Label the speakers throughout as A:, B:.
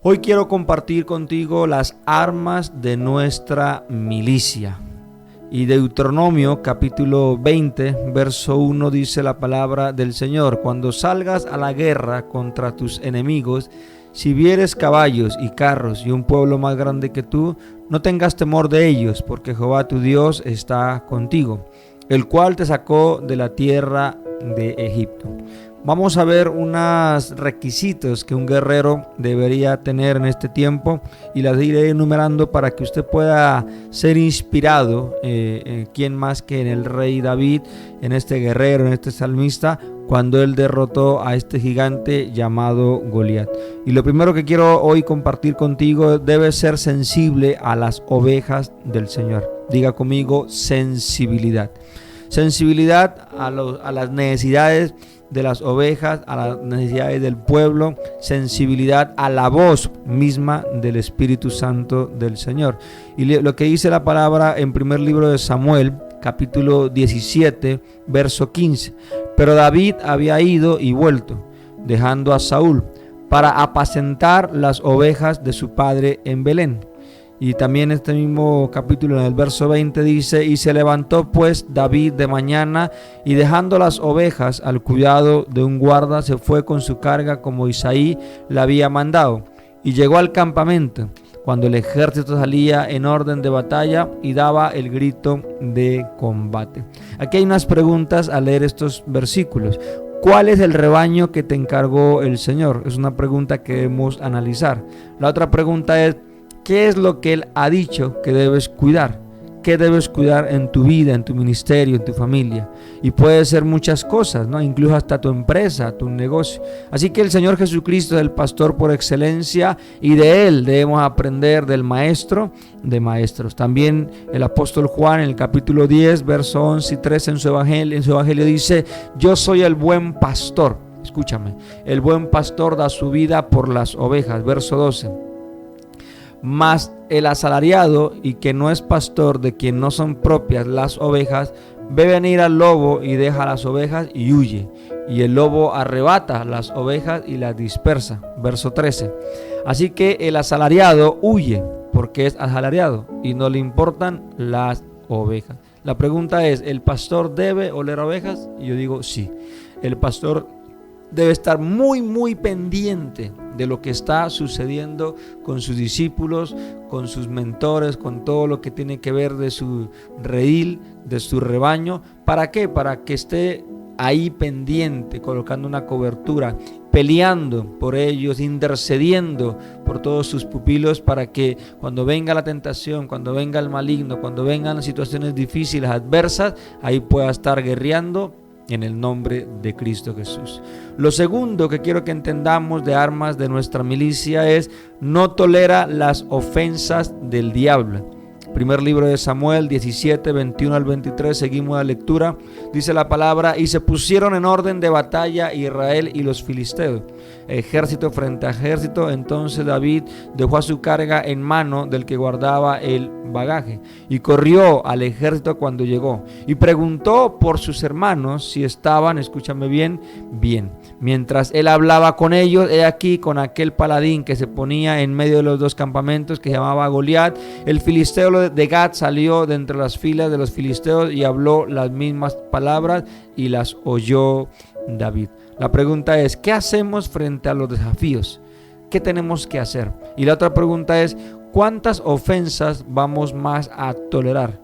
A: Hoy quiero compartir contigo las armas de nuestra milicia. Y Deuteronomio capítulo 20, verso 1 dice la palabra del Señor: cuando salgas a la guerra contra tus enemigos, si vieres caballos y carros y un pueblo más grande que tú, no tengas temor de ellos, porque Jehová tu Dios está contigo, el cual te sacó de la tierra de Egipto. Vamos a ver unos requisitos que un guerrero debería tener en este tiempo y las iré enumerando para que usted pueda ser inspirado, quién más que en el rey David, en este guerrero, en este salmista, cuando él derrotó a este gigante llamado Goliat. Y lo primero que quiero hoy compartir contigo: debe ser sensible a las ovejas del Señor. Diga conmigo: sensibilidad. Sensibilidad a las necesidades de las ovejas, a las necesidades del pueblo, sensibilidad a la voz misma del Espíritu Santo del Señor. Y lo que dice la palabra en primer libro de Samuel, capítulo 17, verso 15. Pero David había ido y vuelto, dejando a Saúl, para apacentar las ovejas de su padre en Belén. Y también este mismo capítulo, en el verso 20, dice: y se levantó pues David de mañana, y dejando las ovejas al cuidado de un guarda, se fue con su carga como Isaí le había mandado. Y llegó al campamento, cuando el ejército salía en orden de batalla y daba el grito de combate. Aquí hay unas preguntas al leer estos versículos. ¿Cuál es el rebaño que te encargó el Señor? Es una pregunta que debemos analizar. La otra pregunta es: ¿qué es lo que Él ha dicho que debes cuidar? ¿Qué debes cuidar en tu vida, en tu ministerio, en tu familia? Y puede ser muchas cosas, ¿no? Incluso hasta tu empresa, tu negocio. Así que el Señor Jesucristo es el pastor por excelencia, y de Él debemos aprender, del maestro de maestros. También el apóstol Juan, en el capítulo 10, verso 11 y 13 en su evangelio dice: yo soy el buen pastor. Escúchame, el buen pastor da su vida por las ovejas. Verso 12. Mas el asalariado, y que no es pastor, de quien no son propias las ovejas, ve venir al lobo y deja las ovejas y huye. Y el lobo arrebata las ovejas y las dispersa. Verso 13. Así que el asalariado huye porque es asalariado y no le importan las ovejas. La pregunta es: ¿el pastor debe oler ovejas? Y yo digo sí. El pastor debe estar muy pendiente de lo que está sucediendo con sus discípulos, con sus mentores, con todo lo que tiene que ver de su redil, de su rebaño. ¿Para qué? Para que esté ahí pendiente, colocando una cobertura, peleando por ellos, intercediendo por todos sus pupilos, para que cuando venga la tentación, cuando venga el maligno, cuando vengan las situaciones difíciles, adversas, ahí pueda estar guerreando en el nombre de Cristo Jesús. Lo segundo que quiero que entendamos de armas de nuestra milicia es: no tolera las ofensas del diablo. Primer libro de Samuel 17, 21 al 23, seguimos la lectura. Dice la palabra: y se pusieron en orden de batalla Israel y los filisteos, ejército frente a ejército. Entonces David dejó a su carga en mano del que guardaba el bagaje, y corrió al ejército cuando llegó, y preguntó por sus hermanos si estaban, escúchame bien. Mientras él hablaba con ellos, he aquí, con aquel paladín que se ponía en medio de los dos campamentos, que se llamaba Goliat, el filisteo de Gat, salió de entre las filas de los filisteos y habló las mismas palabras, y las oyó David. La pregunta es: ¿qué hacemos frente a los desafíos? ¿Qué tenemos que hacer? Y la otra pregunta es: ¿cuántas ofensas vamos más a tolerar?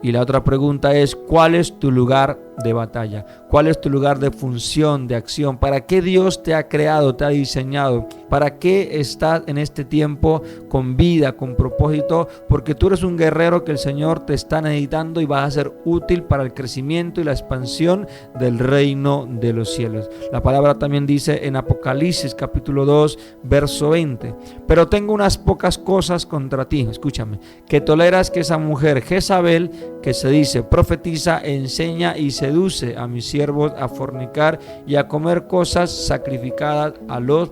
A: Y la otra pregunta es: ¿cuál es tu lugar de batalla? ¿Cuál es tu lugar de función, de acción? ¿Para qué Dios te ha creado, te ha diseñado? ¿Para qué estás en este tiempo con vida, con propósito? Porque tú eres un guerrero que el Señor te está necesitando, y vas a ser útil para el crecimiento y la expansión del reino de los cielos. La palabra también dice en Apocalipsis capítulo 2, verso 20: pero tengo unas pocas cosas contra ti, escúchame, que toleras que esa mujer Jezabel, que se dice profetiza, enseña y seduce a mis siervos a fornicar y a comer cosas sacrificadas a los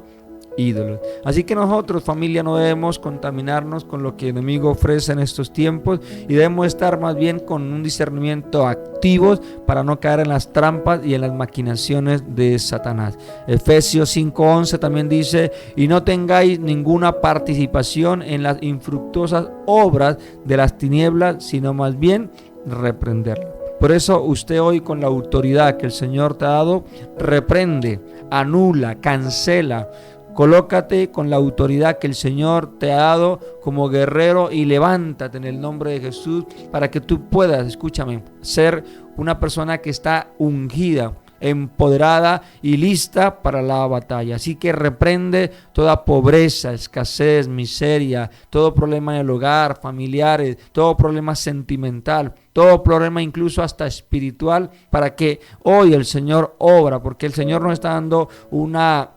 A: ídolos. Así que nosotros, familia, no debemos contaminarnos con lo que el enemigo ofrece en estos tiempos y debemos estar más bien con un discernimiento activos para no caer en las trampas y en las maquinaciones de Satanás. Efesios 5:11 también dice: y no tengáis ninguna participación en las infructuosas obras de las tinieblas, sino más bien reprenderlas. Por eso usted hoy, con la autoridad que el Señor te ha dado, reprende, anula, cancela. Colócate con la autoridad que el Señor te ha dado como guerrero y levántate en el nombre de Jesús para que tú puedas, escúchame, ser una persona que está ungida, empoderada y lista para la batalla. Así que reprende toda pobreza, escasez, miseria, todo problema en el hogar, familiares, todo problema sentimental, todo problema incluso hasta espiritual, para que hoy el Señor obra, porque el Señor nos está dando una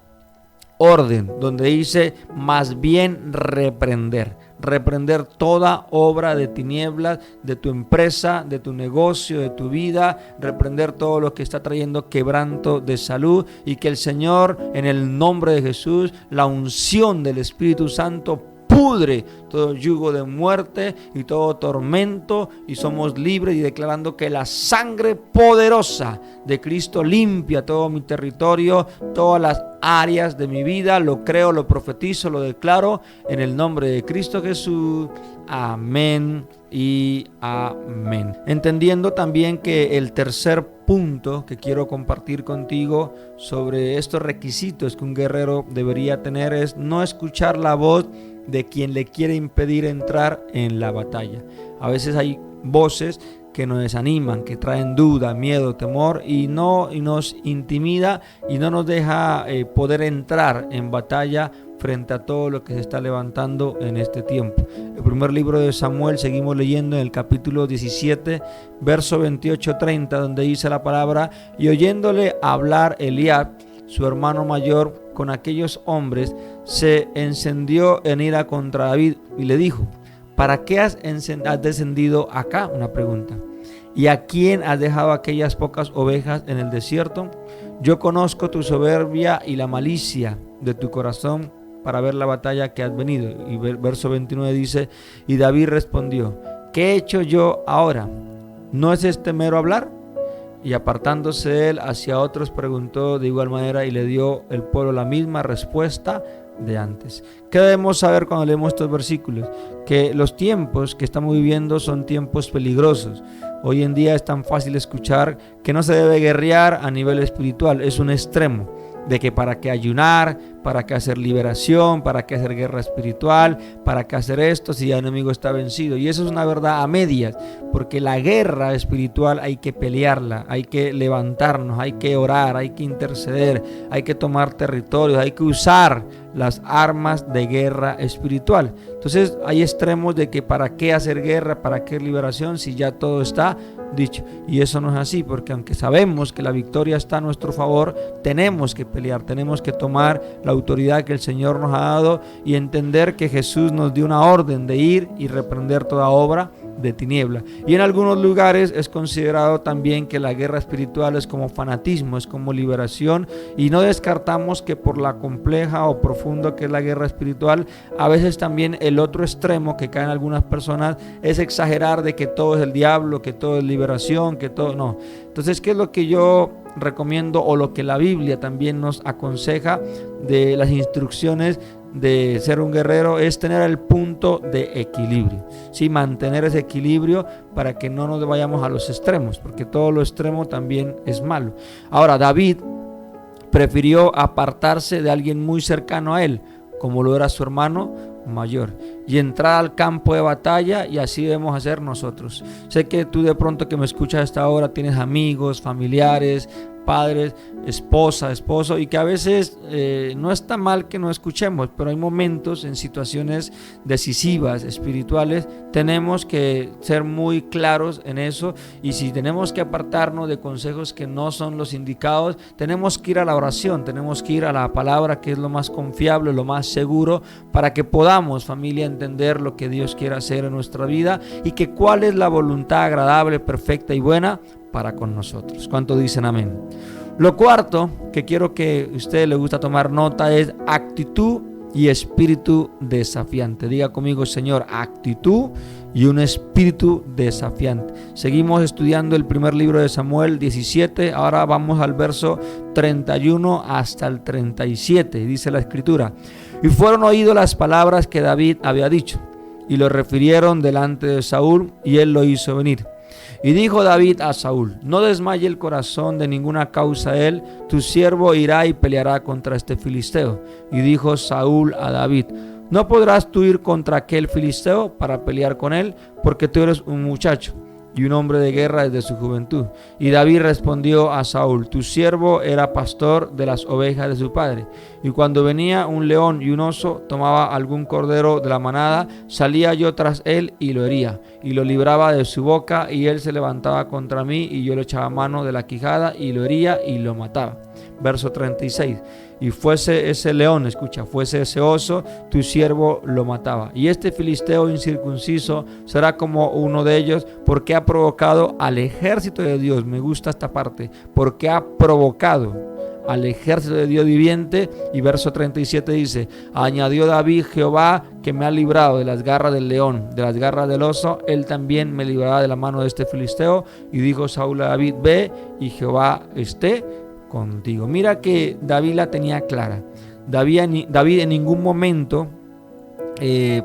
A: orden donde dice más bien reprender toda obra de tinieblas de tu empresa, de tu negocio, de tu vida, reprender todo lo que está trayendo quebranto de salud, y que el Señor, en el nombre de Jesús, la unción del Espíritu Santo pudre todo yugo de muerte y todo tormento, y somos libres, y declarando que la sangre poderosa de Cristo limpia todo mi territorio, todas las áreas de mi vida. Lo creo, lo profetizo, lo declaro en el nombre de Cristo Jesús. Amén y amén. Entendiendo también que el tercer punto que quiero compartir contigo sobre estos requisitos que un guerrero debería tener es no escuchar la voz de quien le quiere impedir entrar en la batalla. A veces hay voces que nos desaniman, que traen duda, miedo, temor, y nos intimida y no nos deja poder entrar en batalla frente a todo lo que se está levantando en este tiempo. El primer libro de Samuel, seguimos leyendo en el capítulo 17, verso 28-30, donde dice la palabra: y oyéndole hablar Eliab, su hermano mayor, con aquellos hombres, se encendió en ira contra David y le dijo: ¿para qué has descendido acá? Una pregunta. ¿Y a quién has dejado aquellas pocas ovejas en el desierto? Yo conozco tu soberbia y la malicia de tu corazón para ver la batalla que has venido. Y verso 29 dice: y David respondió: ¿qué he hecho yo ahora? ¿No es este mero hablar? Y apartándose él hacia otros, preguntó de igual manera, y le dio el pueblo la misma respuesta de antes. ¿Qué debemos saber cuando leemos estos versículos? Que los tiempos que estamos viviendo son tiempos peligrosos. Hoy en día es tan fácil escuchar que no se debe guerrear a nivel espiritual. Es un extremo de que para qué ayunar, para qué hacer liberación, para qué hacer guerra espiritual, para qué hacer esto si el enemigo está vencido. Y eso es una verdad a medias, porque la guerra espiritual hay que pelearla, hay que levantarnos, hay que orar, hay que interceder, hay que tomar territorios, hay que usar las armas de guerra espiritual. Entonces hay extremos de que para qué hacer guerra, para qué liberación si ya todo está dicho. Y eso no es así, porque aunque sabemos que la victoria está a nuestro favor, tenemos que pelear, tenemos que tomar la autoridad que el Señor nos ha dado y entender que Jesús nos dio una orden de ir y reprender toda obra de tiniebla. Y en algunos lugares es considerado también que la guerra espiritual es como fanatismo, es como liberación, y no descartamos que por la compleja o profundo que es la guerra espiritual, a veces también el otro extremo que caen algunas personas es exagerar de que todo es el diablo, que todo es liberación, que todo no. Entonces, ¿qué es lo que yo recomiendo o lo que la Biblia también nos aconseja de las instrucciones de ser un guerrero? Es tener el punto de equilibrio, ¿sí? Mantener ese equilibrio para que no nos vayamos a los extremos, porque todo lo extremo también es malo. Ahora, David prefirió apartarse de alguien muy cercano a él, como lo era su hermano mayor, y entrar al campo de batalla, y así debemos hacer nosotros. Sé que tú de pronto que me escuchas a esta hora tienes amigos, familiares, padres, esposa, esposo, y que a veces no está mal que no escuchemos, pero hay momentos en situaciones decisivas, espirituales, tenemos que ser muy claros en eso, y si tenemos que apartarnos de consejos que no son los indicados, tenemos que ir a la oración, tenemos que ir a la palabra, que es lo más confiable, lo más seguro, para que podamos, familia, entender lo que Dios quiere hacer en nuestra vida y que cuál es la voluntad agradable, perfecta y buena para con nosotros. ¿Cuánto dicen amén? Lo cuarto que quiero que a usted le gusta tomar nota es actitud y espíritu desafiante. Diga conmigo, Señor, actitud y un espíritu desafiante. Seguimos estudiando el primer libro de Samuel 17. Ahora vamos al verso 31 hasta el 37. Dice la escritura: y fueron oídas las palabras que David había dicho, y lo refirieron delante de Saúl, y él lo hizo venir. Y dijo David a Saúl: no desmaye el corazón de ninguna causa él, tu siervo irá y peleará contra este filisteo. Y dijo Saúl a David: no podrás tú ir contra aquel filisteo para pelear con él, porque tú eres un muchacho y un hombre de guerra desde su juventud. Y David respondió a Saúl: tu siervo era pastor de las ovejas de su padre, y cuando venía un león y un oso tomaba algún cordero de la manada, salía yo tras él y lo hería, y lo libraba de su boca, y él se levantaba contra mí, y yo le echaba mano de la quijada, y lo hería y lo mataba. Verso 36: y fuese ese león, escucha, fuese ese oso, tu siervo lo mataba. Y este filisteo incircunciso será como uno de ellos, porque ha provocado al ejército de Dios. Me gusta esta parte, porque ha provocado al ejército de Dios viviente. Y verso 37 dice: añadió David: Jehová, que me ha librado de las garras del león, de las garras del oso, él también me librará de la mano de este filisteo. Y dijo Saúl a David: ve, y Jehová esté contigo. Mira que David la tenía clara. David en ningún momento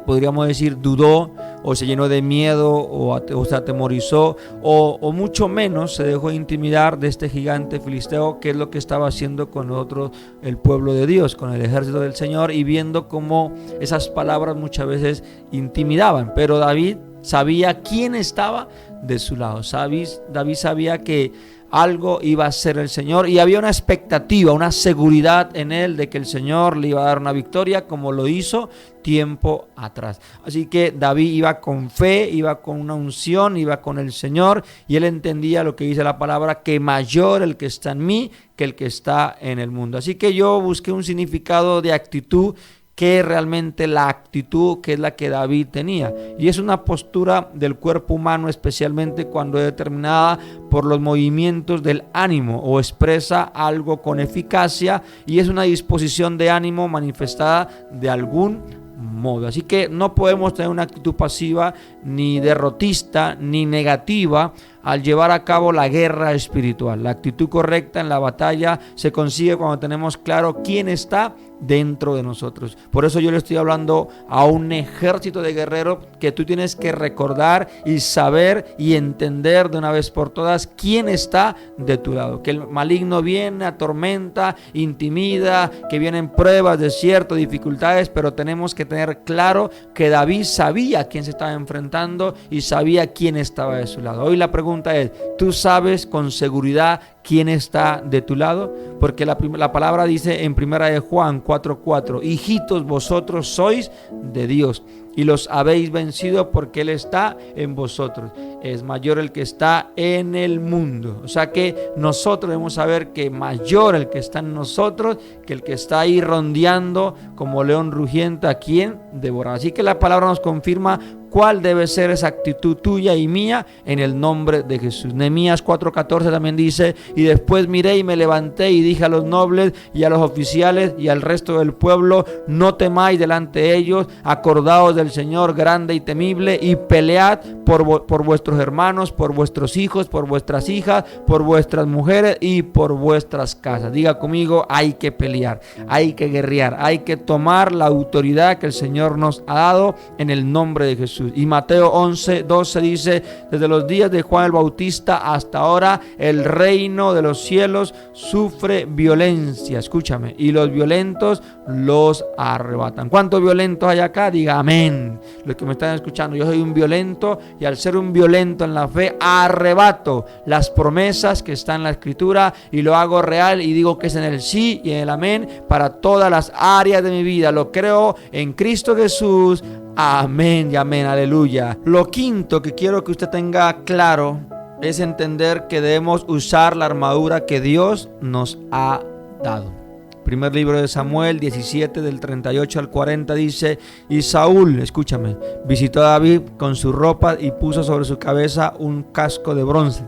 A: podríamos decir dudó, o se llenó de miedo, o se atemorizó, o mucho menos se dejó intimidar de este gigante filisteo, que es lo que estaba haciendo con nosotros el pueblo de Dios, con el ejército del Señor, y viendo cómo esas palabras muchas veces intimidaban. Pero David sabía quién estaba de su lado. David sabía que algo iba a hacer el Señor, y había una expectativa, una seguridad en él de que el Señor le iba a dar una victoria, como lo hizo tiempo atrás. Así que David iba con fe, iba con una unción, iba con el Señor, y él entendía lo que dice la palabra, que mayor el que está en mí que el que está en el mundo. Así que yo busqué un significado de actitud, que es realmente la actitud que es la que David tenía, y es una postura del cuerpo humano, especialmente cuando es determinada por los movimientos del ánimo, o expresa algo con eficacia, y es una disposición de ánimo manifestada de algún modo. Así que no podemos tener una actitud pasiva, ni derrotista, ni negativa al llevar a cabo la guerra espiritual. La actitud correcta en la batalla se consigue cuando tenemos claro quién está dentro de nosotros. Por eso yo le estoy hablando a un ejército de guerreros, que tú tienes que recordar y saber y entender de una vez por todas quién está de tu lado. Que el maligno viene, atormenta, intimida, que vienen pruebas, desiertos, dificultades, pero tenemos que tener claro que David sabía a quién se estaba enfrentando y sabía quién estaba de su lado. Hoy la pregunta es: ¿tú sabes con seguridad quién está de tu lado? Porque la palabra dice en primera de Juan 4:4: hijitos, vosotros sois de Dios y los habéis vencido, porque Él está en vosotros. Es mayor el que está en el mundo. O sea que nosotros debemos saber que mayor el que está en nosotros que el que está ahí rondeando como león rugiente, a quien devorar. Así que la palabra nos confirma cuál debe ser esa actitud tuya y mía en el nombre de Jesús. Nehemías 4:14 también dice: y después miré y me levanté y dije a los nobles y a los oficiales y al resto del pueblo: no temáis delante de ellos, acordaos del Señor grande y temible, y pelead por vuestros hermanos, por vuestros hijos, por vuestras hijas, por vuestras mujeres y por vuestras casas. Diga conmigo: hay que pelear, hay que guerrear, hay que tomar la autoridad que el Señor nos ha dado en el nombre de Jesús. Y Mateo 11:12 dice: desde los días de Juan el Bautista hasta ahora el reino de los cielos sufre violencia, escúchame, y los violentos los arrebatan. ¿Cuántos violentos hay acá? Diga amén. Los que me están escuchando, yo soy un violento, y al ser un violento en la fe, arrebato las promesas que están en la escritura y lo hago real, y digo que es en el sí y en el amén para todas las áreas de mi vida. Lo creo en Cristo Jesús. Amén y amén, aleluya. Lo quinto que quiero que usted tenga claro es entender que debemos usar la armadura que Dios nos ha dado. Primer libro de Samuel 17 del 38 al 40 dice: y Saúl, escúchame, visitó a David con su ropa y puso sobre su cabeza un casco de bronce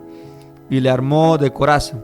A: y le armó de coraza.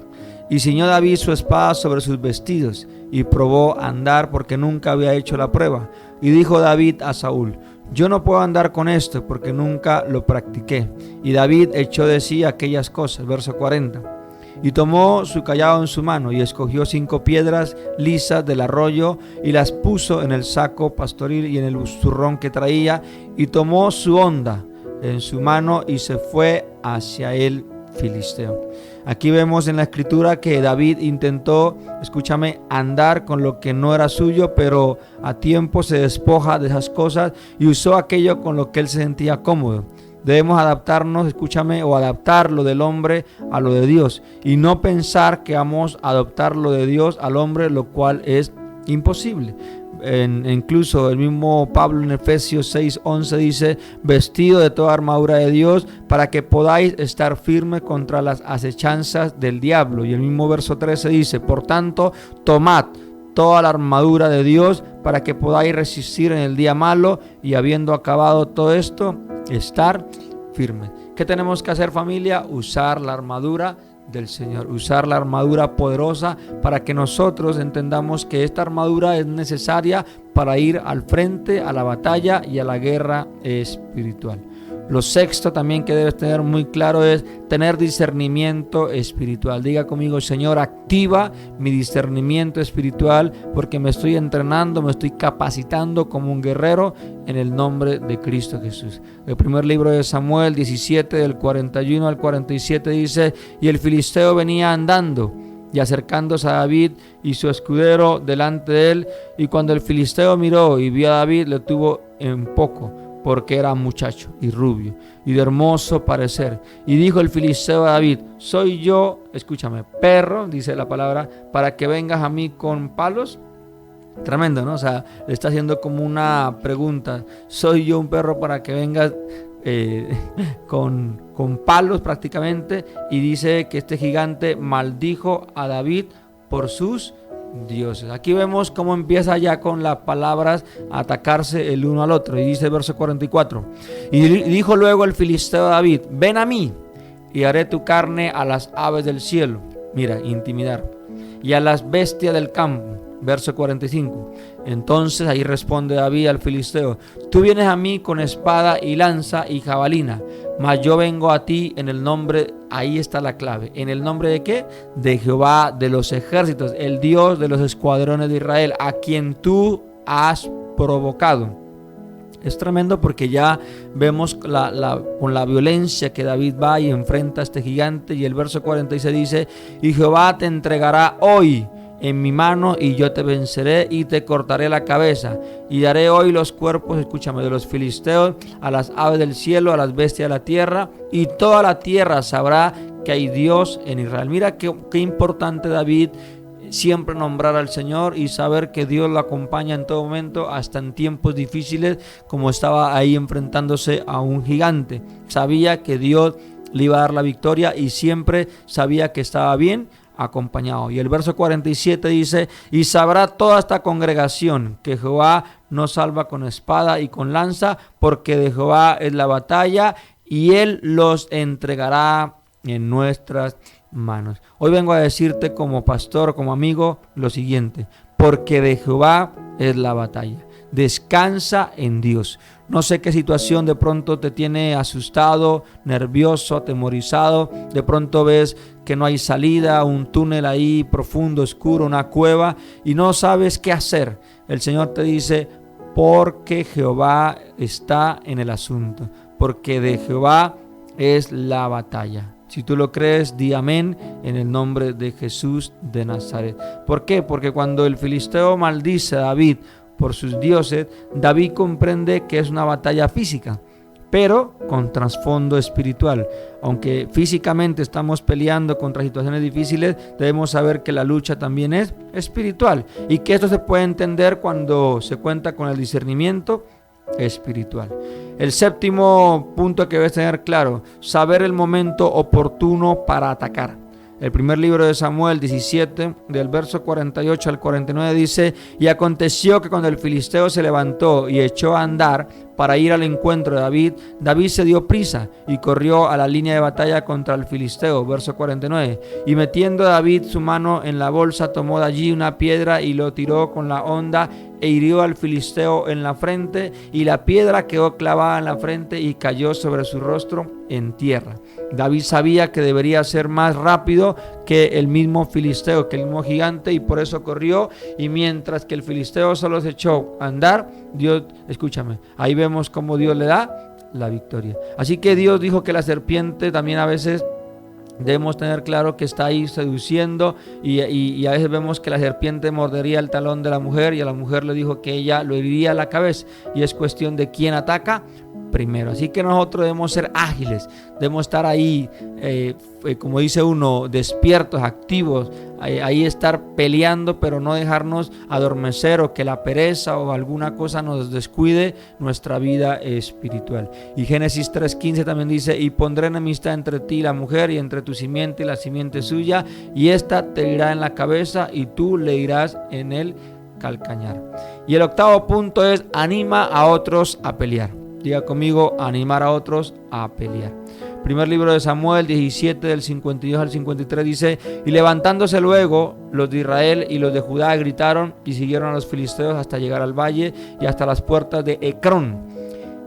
A: Y ciñó David su espada sobre sus vestidos, y probó andar porque nunca había hecho la prueba. Y dijo David a Saúl: yo no puedo andar con esto porque nunca lo practiqué. Y David echó de sí aquellas cosas. Verso 40. Y tomó su cayado en su mano y escogió 5 piedras lisas del arroyo y las puso en el saco pastoril y en el zurrón que traía, y tomó su honda en su mano y se fue hacia el filisteo. Aquí vemos en la escritura que David intentó, escúchame, andar con lo que no era suyo, pero a tiempo se despoja de esas cosas y usó aquello con lo que él se sentía cómodo. Debemos adaptarnos, escúchame, o adaptar lo del hombre a lo de Dios, y no pensar que vamos a adoptar lo de Dios al hombre, lo cual es imposible. Incluso el mismo Pablo en Efesios 6:11 dice: vestido de toda armadura de Dios para que podáis estar firmes contra las acechanzas del diablo. Y el mismo verso 13 dice: por tanto, tomad toda la armadura de Dios para que podáis resistir en el día malo, y habiendo acabado todo esto, estar firmes. ¿Qué tenemos que hacer, familia? Usar la armadura del Señor, usar la armadura poderosa para que nosotros entendamos que esta armadura es necesaria para ir al frente, a la batalla y a la guerra espiritual. Lo sexto también que debes tener muy claro es tener discernimiento espiritual. Diga conmigo: Señor, activa mi discernimiento espiritual, porque me estoy entrenando, me estoy capacitando como un guerrero en el nombre de Cristo Jesús. El primer libro de Samuel 17 del 41 al 47 dice: y el filisteo venía andando y acercándose a David y su escudero delante de él, y cuando el filisteo miró y vio a David, le tuvo en poco, porque era muchacho y rubio y de hermoso parecer. Y dijo el filisteo a David: ¿soy yo, escúchame, perro, dice la palabra, para que vengas a mí con palos? Tremendo, ¿no? O sea, le está haciendo como una pregunta: ¿soy yo un perro para que vengas con palos prácticamente? Y dice que este gigante maldijo a David por sus dioses. Aquí vemos cómo empieza ya con las palabras a atacarse el uno al otro. Y dice verso 44: y dijo luego el filisteo a David: ven a mí y haré tu carne a las aves del cielo. Mira, intimidar. Y a las bestias del campo. Verso 45. Entonces ahí responde David al filisteo: tú vienes a mí con espada y lanza y jabalina, mas yo vengo a ti en el nombre, ahí está la clave, ¿en el nombre de qué? De Jehová de los ejércitos, el Dios de los escuadrones de Israel, a quien tú has provocado. Es tremendo porque ya vemos con la violencia que David va y enfrenta a este gigante. Y el verso 46 dice: y Jehová te entregará hoy en mi mano, y yo te venceré y te cortaré la cabeza, y daré hoy los cuerpos, escúchame, de los filisteos a las aves del cielo, a las bestias de la tierra, y toda la tierra sabrá que hay Dios en Israel. Mira qué importante, David, siempre nombrar al Señor y saber que Dios lo acompaña en todo momento, hasta en tiempos difíciles, como estaba ahí enfrentándose a un gigante. Sabía que Dios le iba a dar la victoria y siempre sabía que estaba bien acompañado. Y el verso 47 dice: y sabrá toda esta congregación que Jehová no salva con espada y con lanza, porque de Jehová es la batalla, y él los entregará en nuestras manos. Hoy vengo a decirte como pastor, como amigo, lo siguiente: porque de Jehová es la batalla. Descansa en Dios. No sé qué situación de pronto te tiene asustado, nervioso, atemorizado. De pronto ves que no hay salida, un túnel ahí profundo, oscuro, una cueva, y no sabes qué hacer. El Señor te dice: porque Jehová está en el asunto, porque de Jehová es la batalla. Si tú lo crees, di amén en el nombre de Jesús de Nazaret. ¿Por qué? Porque cuando el filisteo maldice a David por sus dioses, David comprende que es una batalla física, pero con trasfondo espiritual. Aunque físicamente estamos peleando contra situaciones difíciles, debemos saber que la lucha también es espiritual, y que esto se puede entender cuando se cuenta con el discernimiento espiritual. El séptimo punto que debes tener claro: saber el momento oportuno para atacar. El primer libro de Samuel 17, del verso 48 al 49 dice: y aconteció que cuando el filisteo se levantó y echó a andar para ir al encuentro de David, David se dio prisa y corrió a la línea de batalla contra el filisteo. Verso 49. Y metiendo David su mano en la bolsa, tomó de allí una piedra y lo tiró con la honda e hirió al filisteo en la frente, y la piedra quedó clavada en la frente y cayó sobre su rostro en tierra. David sabía que debería ser más rápido que el mismo filisteo, que el mismo gigante, y por eso corrió. Y mientras que el filisteo solo se echó a andar, Dios, escúchame, ahí vemos cómo Dios le da la victoria. Así que Dios dijo que la serpiente también a veces debemos tener claro que está ahí seduciendo, y a veces vemos que la serpiente mordería el talón de la mujer, y a la mujer le dijo que ella lo heriría a la cabeza, y es cuestión de quién ataca primero. Así que nosotros debemos ser ágiles, debemos estar ahí, como dice uno, despiertos, activos, ahí estar peleando, pero no dejarnos adormecer o que la pereza o alguna cosa nos descuide nuestra vida espiritual. Y Génesis 3:15 también dice: y pondré enemistad entre ti y la mujer, y entre tu simiente y la simiente suya, y ésta te herirá en la cabeza y tú le irás en el calcañar. Y el octavo punto es: anima a otros a pelear. Diga conmigo: animar a otros a pelear. Primer libro de Samuel 17, del 52 al 53 dice: y levantándose luego los de Israel y los de Judá gritaron y siguieron a los filisteos hasta llegar al valle y hasta las puertas de Ecrón.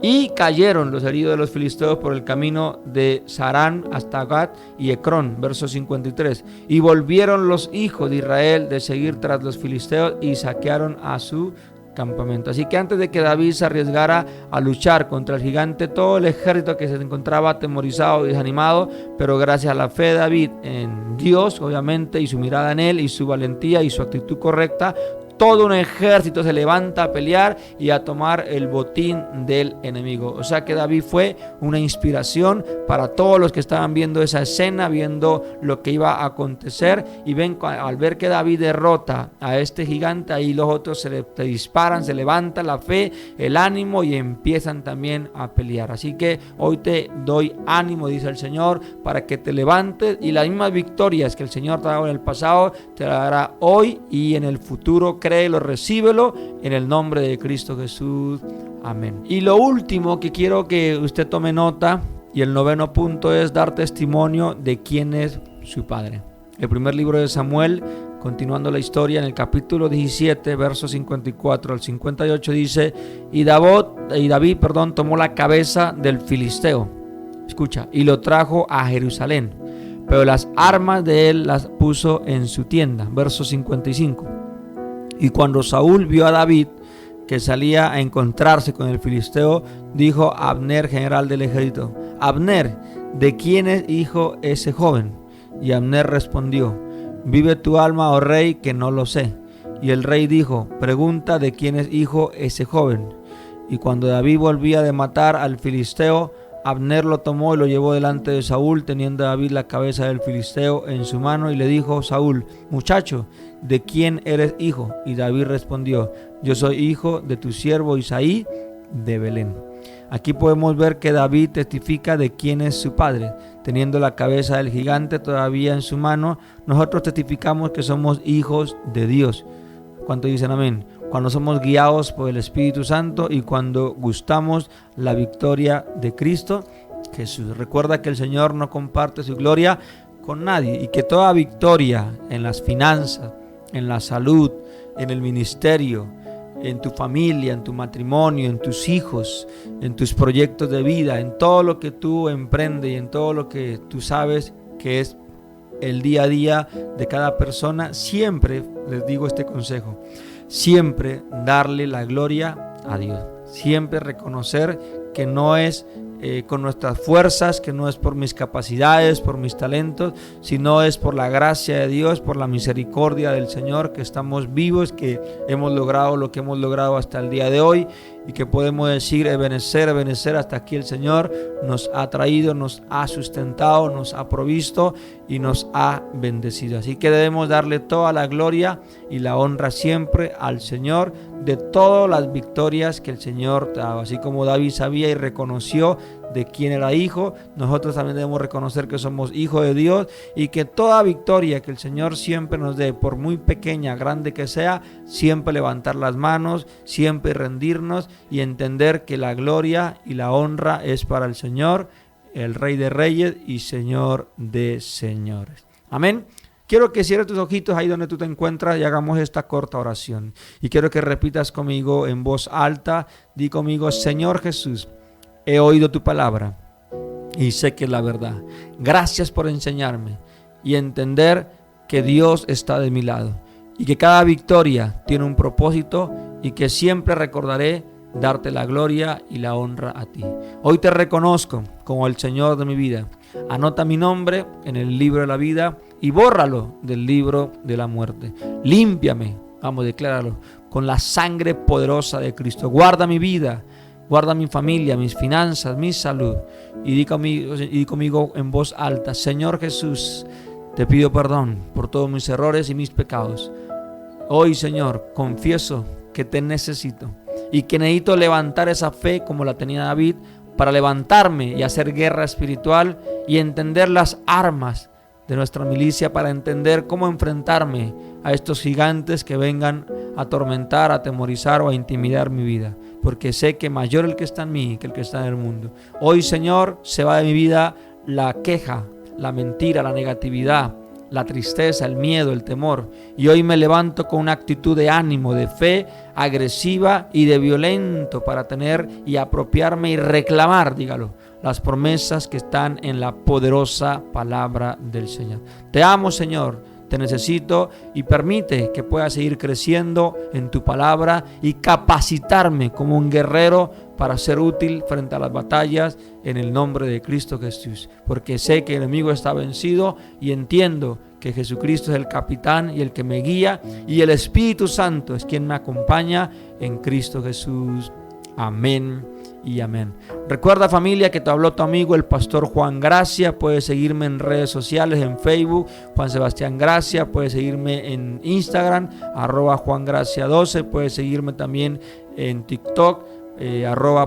A: Y cayeron los heridos de los filisteos por el camino de Sarán hasta Gat y Ecrón. Verso 53. Y volvieron los hijos de Israel de seguir tras los filisteos y saquearon a su campamento. Así que antes de que David se arriesgara a luchar contra el gigante, todo el ejército que se encontraba atemorizado y desanimado, pero gracias a la fe de David en Dios, obviamente, y su mirada en él, y su valentía y su actitud correcta, todo un ejército se levanta a pelear y a tomar el botín del enemigo. O sea que David fue una inspiración para todos los que estaban viendo esa escena, viendo lo que iba a acontecer, y ven, al ver que David derrota a este gigante, ahí los otros se disparan, se levanta la fe, el ánimo, y empiezan también a pelear. Así que hoy te doy ánimo, dice el Señor, para que te levantes, y las mismas victorias que el Señor te ha dado en el pasado te las dará hoy y en el futuro. Créelo, recíbelo en el nombre de Cristo Jesús. Amén. Y lo último que quiero que usted tome nota, y el noveno punto, es dar testimonio de quién es su Padre. El primer libro de Samuel, continuando la historia, en el capítulo 17, versos 54 al 58 dice: y David tomó la cabeza del filisteo, escucha, y lo trajo a Jerusalén, pero las armas de él las puso en su tienda. Verso 55. Y cuando Saúl vio a David que salía a encontrarse con el filisteo, dijo a Abner, general del ejército: Abner, ¿de quién es hijo ese joven? Y Abner respondió: vive tu alma, oh rey, que no lo sé. Y el rey dijo: pregunta de quién es hijo ese joven. Y cuando David volvía de matar al filisteo, Abner lo tomó y lo llevó delante de Saúl, teniendo David la cabeza del filisteo en su mano, y le dijo Saúl: muchacho, ¿de quién eres hijo? Y David respondió: yo soy hijo de tu siervo Isaí de Belén. Aquí podemos ver que David testifica de quién es su padre. Teniendo la cabeza del gigante todavía en su mano, nosotros testificamos que somos hijos de Dios. ¿Cuántos dicen amén? Cuando somos guiados por el Espíritu Santo y cuando gustamos la victoria de Cristo Jesús. Recuerda que el Señor no comparte su gloria con nadie, y que toda victoria en las finanzas, en la salud, en el ministerio, en tu familia, en tu matrimonio, en tus hijos, en tus proyectos de vida, en todo lo que tú emprendes y en todo lo que tú sabes que es el día a día de cada persona, siempre les digo este consejo: siempre darle la gloria a Dios, siempre reconocer que no es con nuestras fuerzas, que no es por mis capacidades, por mis talentos, sino es por la gracia de Dios, por la misericordia del Señor, que estamos vivos, que hemos logrado lo que hemos logrado hasta el día de hoy, y que podemos decir Ebenezer, hasta aquí el Señor nos ha traído, nos ha sustentado, nos ha provisto y nos ha bendecido. Así que debemos darle toda la gloria y la honra siempre al Señor de todas las victorias que el Señor ha dado. Así como David sabía y reconoció de quién era hijo, nosotros también debemos reconocer que somos hijos de Dios y que toda victoria que el Señor siempre nos dé, por muy pequeña, grande que sea, siempre levantar las manos, siempre rendirnos y entender que la gloria y la honra es para el Señor, el Rey de Reyes y Señor de Señores. Amén. Quiero que cierres tus ojitos ahí donde tú te encuentras y hagamos esta corta oración. Y quiero que repitas conmigo en voz alta, di conmigo: Señor Jesús, he oído tu palabra y sé que es la verdad. Gracias por enseñarme y entender que Dios está de mi lado y que cada victoria tiene un propósito y que siempre recordaré darte la gloria y la honra a ti. Hoy te reconozco como el Señor de mi vida. Anota mi nombre en el libro de la vida y bórralo del libro de la muerte. Límpiame, vamos, decláralo, con la sangre poderosa de Cristo. Guarda mi vida, guarda mi familia, mis finanzas, mi salud. Y di conmigo en voz alta: Señor Jesús, te pido perdón por todos mis errores y mis pecados. Hoy, Señor, confieso que te necesito y que necesito levantar esa fe como la tenía David, para levantarme y hacer guerra espiritual y entender las armas de nuestra milicia, para entender cómo enfrentarme a estos gigantes que vengan a atormentar, a atemorizar o a intimidar mi vida, porque sé que mayor el que está en mí que el que está en el mundo. Hoy, Señor, se va de mi vida la queja, la mentira, la negatividad, la tristeza, el miedo, el temor, y hoy me levanto con una actitud de ánimo, de fe agresiva y de violento, para tener y apropiarme y reclamar, dígalo, las promesas que están en la poderosa palabra del Señor. Te amo, Señor, te necesito y permite que pueda seguir creciendo en tu palabra y capacitarme como un guerrero para ser útil frente a las batallas, en el nombre de Cristo Jesús, porque sé que el enemigo está vencido y entiendo que Jesucristo es el capitán y el que me guía, y el Espíritu Santo es quien me acompaña en Cristo Jesús. Amén y amén. Recuerda, familia, que te habló tu amigo el pastor Juan Gracia. Puedes seguirme en redes sociales, en Facebook, Juan Sebastián Gracia. Puedes seguirme en Instagram, @JuanGracia12. Puedes seguirme también en TikTok,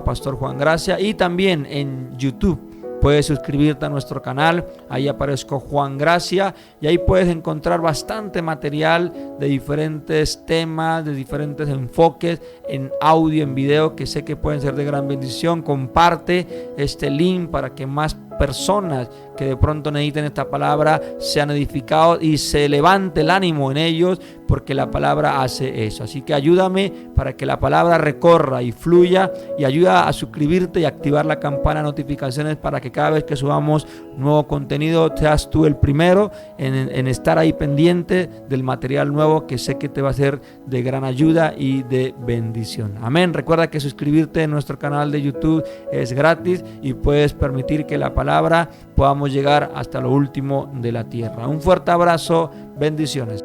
A: @Pastor Juan Gracia, y también en YouTube. Puedes suscribirte a nuestro canal, ahí aparezco Juan Gracia, y ahí puedes encontrar bastante material de diferentes temas, de diferentes enfoques, en audio, en video, que sé que pueden ser de gran bendición. Comparte este link para que más personas que de pronto necesiten esta palabra sean edificados y se levante el ánimo en ellos, porque la palabra hace eso. Así que ayúdame para que la palabra recorra y fluya, y ayuda a suscribirte y activar la campana de notificaciones para que cada vez que subamos nuevo contenido seas tú el primero en estar ahí pendiente del material nuevo, que sé que te va a ser de gran ayuda y de bendición. Amén. Recuerda que suscribirte en nuestro canal de YouTube es gratis y puedes permitir que la palabra podamos llegar hasta lo último de la tierra. Un fuerte abrazo, bendiciones.